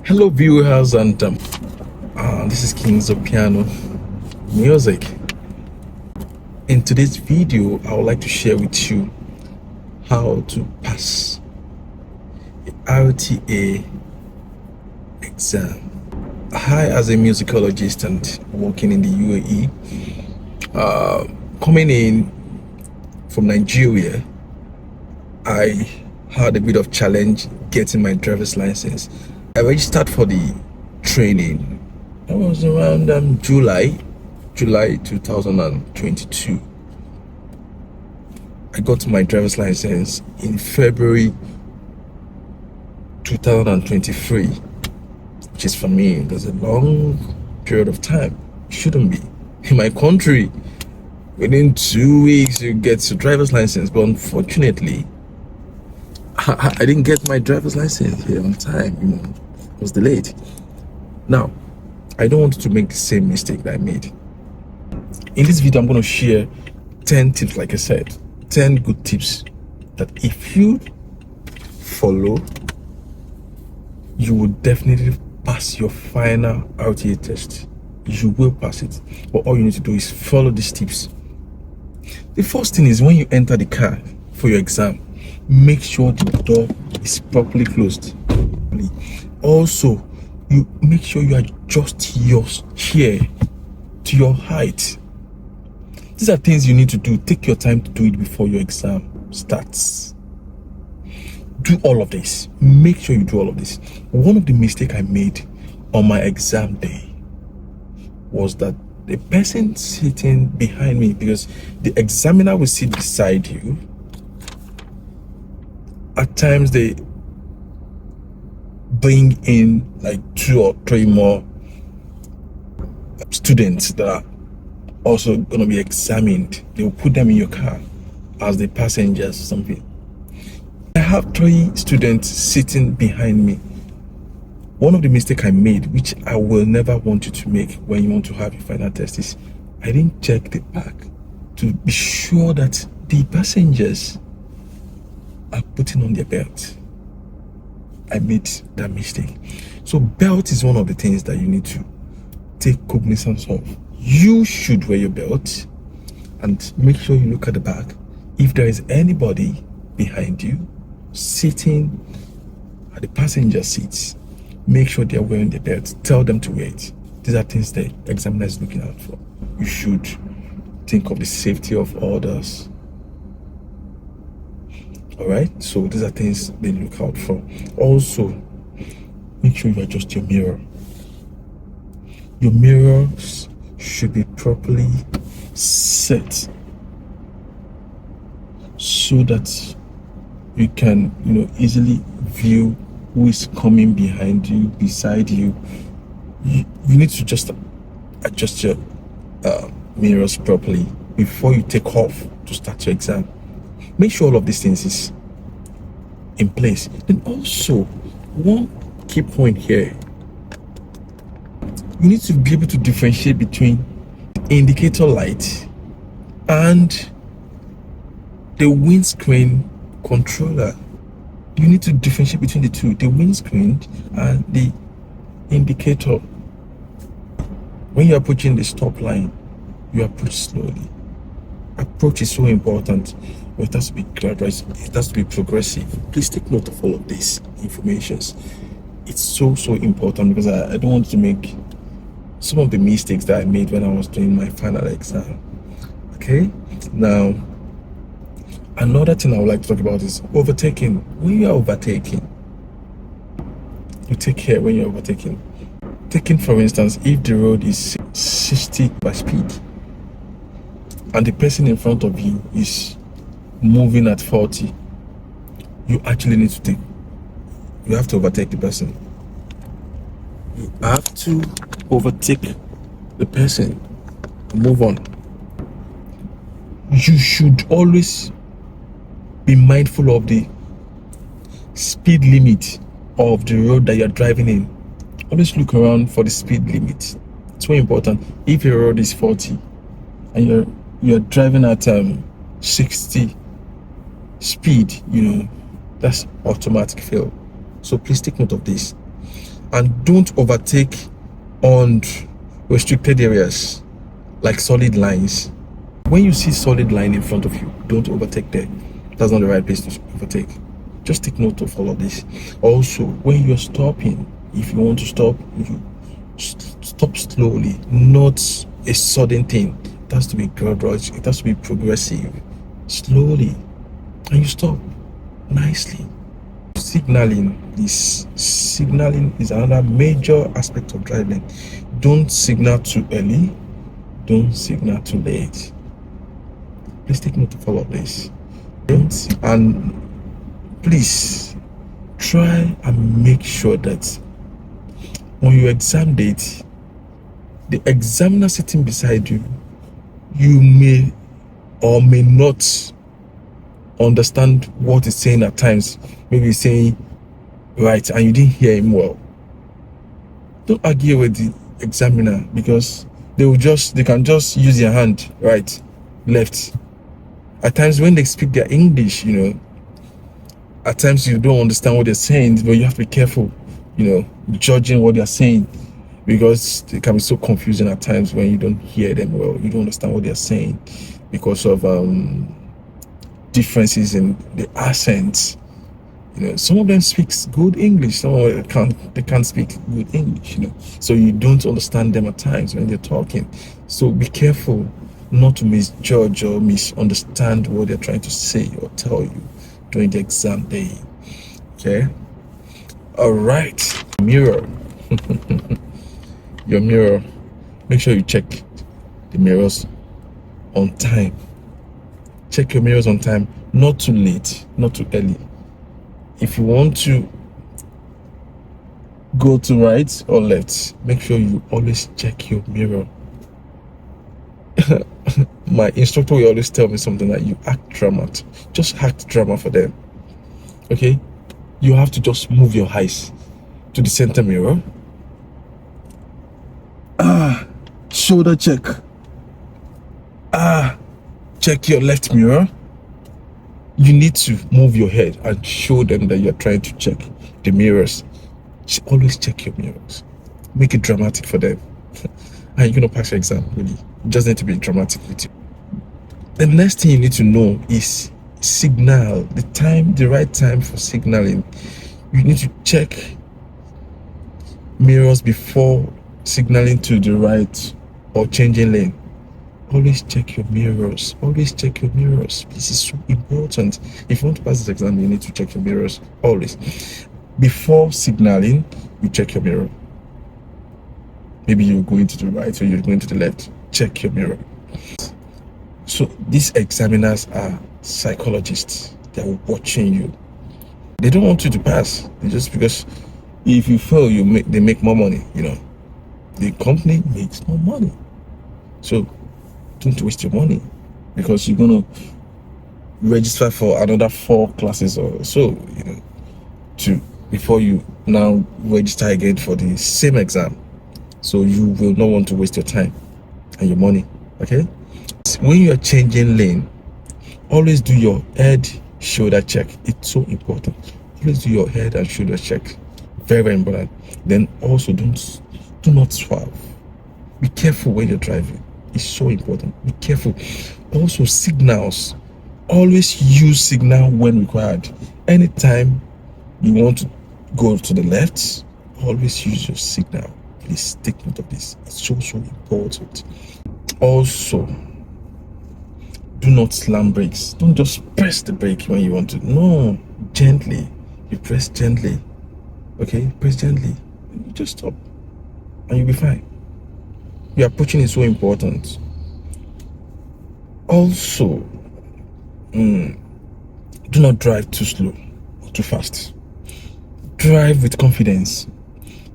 Hello, viewers, and this is Kinzopiano music. In today's video, I would like to share with you how to pass the RTA exam. I, as a musicologist and working in the UAE, coming in from Nigeria, I had a bit of challenge getting my driver's license. I registered for the training. That was around July 2022. I got my driver's license in February 2023, which is, for me, there's a long period of time. Shouldn't be. In my country, within 2 weeks you get your driver's license, but unfortunately I didn't get my driver's license here on time. It was delayed. Now, I don't want to make the same mistake that I made. In this video, I'm going to share 10 tips, like I said, 10 good tips that if you follow, you will definitely pass your final RTA test. You will pass it. But all you need to do is follow these tips. The first thing is, when you enter the car for your exam, make sure the door is properly closed. Also, you make sure you adjust your chair to your height. These are things you need to do. Take your time to do it before your exam starts. Do all of this. Make sure you do all of this. One of the mistakes I made on my exam day was that the person sitting behind me, because the examiner will sit beside you, at times they bring in like 2 or 3 more students that are also going to be examined. They will put them in your car as the passengers or something. I have 3 students sitting behind me. One of the mistakes I made, which I will never want you to make when you want to have your final test, is I didn't check the back to be sure that the passengers are putting on their belt. I made that mistake. So belt is one of the things that you need to take cognizance of. You should wear your belt, and make sure you look at the back. If there is anybody behind you sitting at the passenger seats, make sure they are wearing their belt. Tell them to wear it. These are things the examiner is looking out for. You should think of the safety of others. Alright, so these are things they look out for. Also, make sure you adjust your mirror. Your mirrors should be properly set so that you can, easily view who is coming behind you, beside you. You need to just adjust your mirrors properly before you take off to start your exam. Make sure all of these things is in place. Then also, one key point here, you need to be able to differentiate between the indicator light and the windscreen controller. You need to differentiate between the two, the windscreen and the indicator. When you're approaching the stop line, you approach slowly. Approach is so important, but it has to be gradual, it has to be progressive. Please take note of all of these informations. It's so important, because I don't want to make some of the mistakes that I made when I was doing my final exam. Okay, now another thing I would like to talk about is overtaking. When you are overtaking, you take care when you're overtaking. Taking, for instance, if the road is 60 by speed and the person in front of you is moving at 40, you actually need to you have to overtake the person. You have to overtake the person, move on. You should always be mindful of the speed limit of the road that you're driving in. Always look around for the speed limit. It's very important. If your road is 40 and you're driving at 60 speed, that's automatic fail. So please take note of this. And don't overtake on restricted areas like solid lines. When you see solid line in front of you, don't overtake there. That's not the right place to overtake. Just take note of all of this. Also, when you're stopping, if you want to stop, you stop slowly, not a sudden thing. It has to be gradual, it has to be progressive, slowly, and you stop nicely. Signaling is another major aspect of driving. Don't signal too early, don't signal too late. Please take note of all of this. And please try and make sure that on your exam date, the examiner sitting beside you, you may or may not understand what he's saying at times. Maybe he's saying right and you didn't hear him well. Don't argue with the examiner, because they can just use their hand, right, left. At times when they speak their English, at times you don't understand what they're saying, but you have to be careful, judging what they're saying, because it can be so confusing at times when you don't hear them well. You don't understand what they're saying because of differences in the accents. Some of them speaks good English, some of them can't speak good English, so you don't understand them at times when they're talking. So be careful not to misjudge or misunderstand what they're trying to say or tell you during the exam day. Okay? All right. Mirror. Your mirror. Make sure you check the mirrors on time. Check your mirrors on time. Not too late, not too early. If you want to go to right or left, make sure you always check your mirror. My instructor will always tell me something like, you act drama. Just act drama for them. Okay? You have to just move your eyes to the center mirror. Shoulder check. Check your left mirror. You need to move your head and show them that you're trying to check the mirrors. Always check your mirrors. Make it dramatic for them. And you're going to pass your exam, really. You just need to be dramatic with you. The next thing you need to know is signal. The right time for signaling. You need to check mirrors before signaling to the right or changing lane. Always check your mirrors. Always check your mirrors. This is so important. If you want to pass this exam, you need to check your mirrors. Always. Before signaling, you check your mirror. Maybe you're going to the right or you're going to the left. Check your mirror. So these examiners are psychologists. They're watching you. They don't want you to pass. Just because if you fail, they make more money. The company makes more money. So don't waste your money, because you're gonna register for another 4 classes or so, before you now register again for the same exam. So you will not want to waste your time and your money. Okay? When you are changing lane, always do your head shoulder check. It's so important. Always do your head and shoulder check. Very, very important. Then also do not swerve. Be careful when you're driving. It's so important. Be careful. Also, signals. Always use signal when required. Anytime you want to go to the left, always use your signal. Please take note of this. It's so important. Also, do not slam brakes. Don't just press the brake when you want to. No, gently. You press gently. Okay, press gently. You just stop, and you'll be fine. Your approaching is so important. Also, do not drive too slow or too fast. Drive with confidence.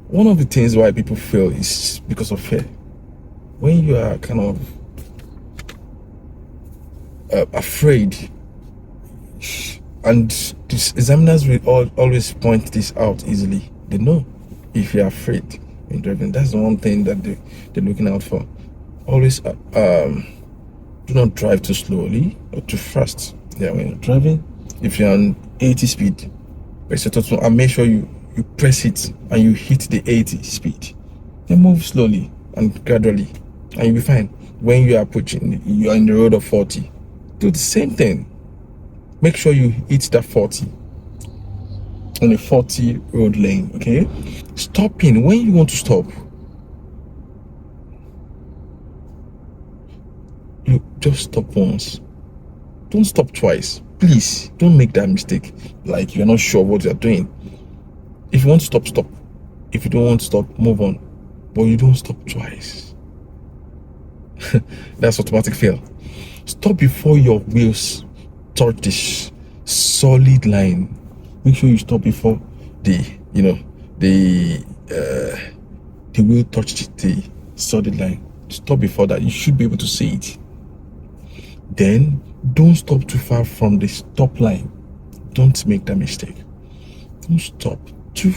One of the things why people fail is because of fear. When you are kind of afraid, and these examiners will always point this out easily. They know if you're afraid in driving. That's the one thing that they're looking out for. Always do not drive too slowly or too fast. Yeah, when you're driving, if you're on 80 speed, and make sure you you press it and you hit the 80 speed. Then move slowly and gradually, and you'll be fine. When you are approaching, you are in the road of 40. Do the same thing. Make sure you hit that 40 on a 40 road lane, okay? Stopping, when you want to stop, you just stop once. Don't stop twice. Please, don't make that mistake. Like you're not sure what you're doing. If you want to stop, stop. If you don't want to stop, move on. But you don't stop twice. That's automatic fail. Stop before your wheels touch this solid line. Make sure you stop before the wheel touched the solid line. Stop before that. You should be able to see it. Then don't stop too far from the stop line. Don't make that mistake. Don't stop too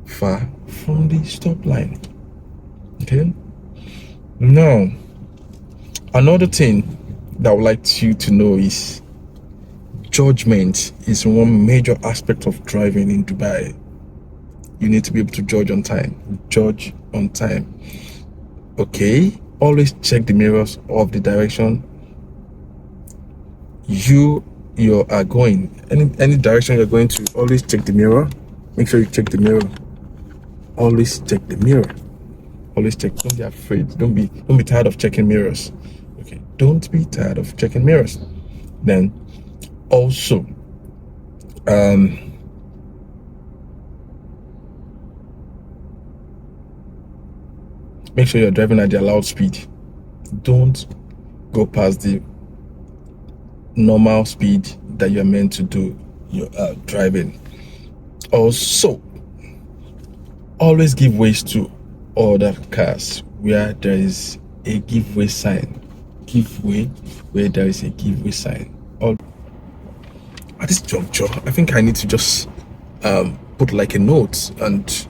far from the stop line. Okay? Now, another thing that I would like you to know is judgment is one major aspect of driving in Dubai. You need to be able to judge on time. Judge on time. Okay? Always check the mirrors of the direction you are going. Any direction you're going to, always check the mirror. Make sure you check the mirror. Always check the mirror. Always check. Don't be afraid. Don't be tired of checking mirrors. Okay, don't be tired of checking mirrors. Then also make sure you're driving at the allowed speed. Don't go past the normal speed that you're meant to do your driving. Also, always give ways to other cars where there is a giveaway sign. Give way where there is a giveaway sign. At this juncture, I think I need to just put like a note and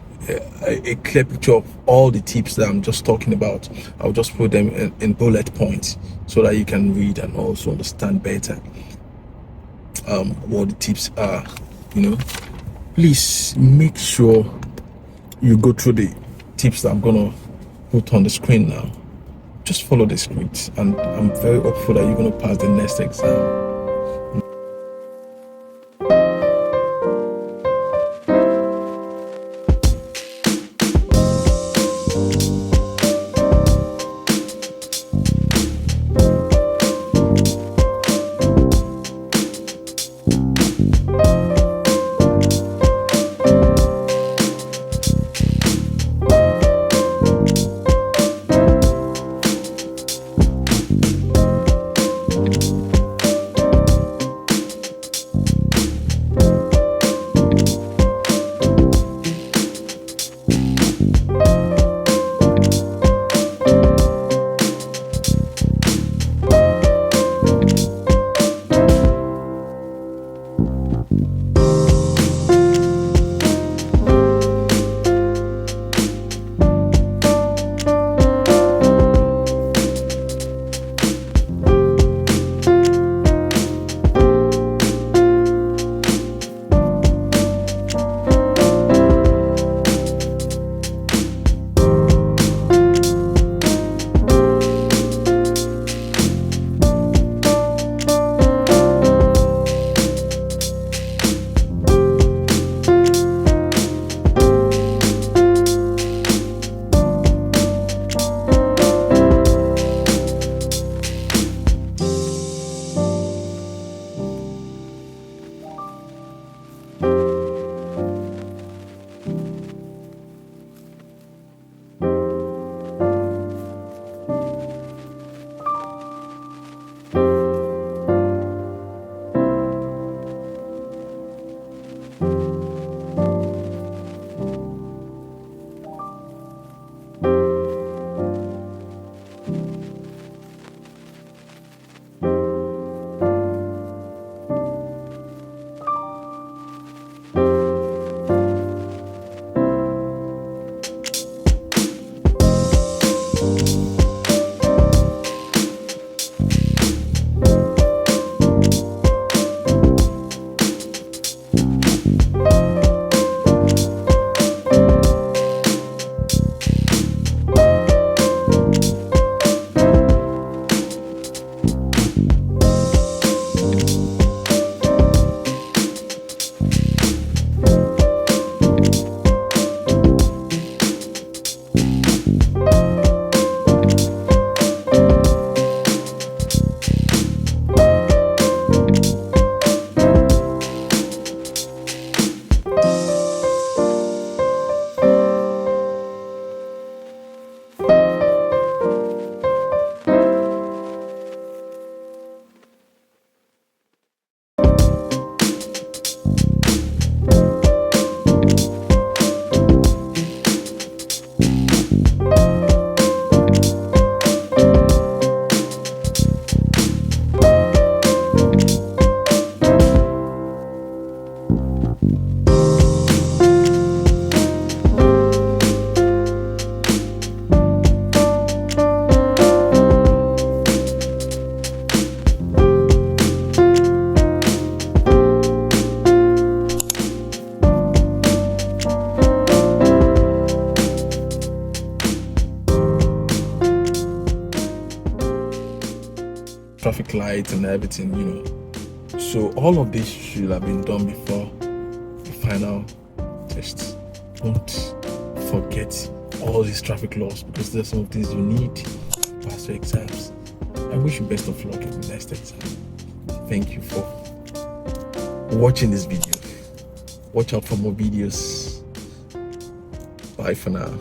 a clear picture of all the tips that I'm just talking about. I'll just put them in bullet points so that you can read and also understand better what the tips are. Please make sure you go through the tips that I'm gonna put on the screen now. Just follow the script, and I'm very hopeful that you're gonna pass the next exam. flight and everything, you know. So all of this should have been done before the final test. Don't forget all these traffic laws, because there's some things you need to pass your exams. I wish you best of luck in the next exam. Thank you for watching this video. Watch out for more videos. Bye for now.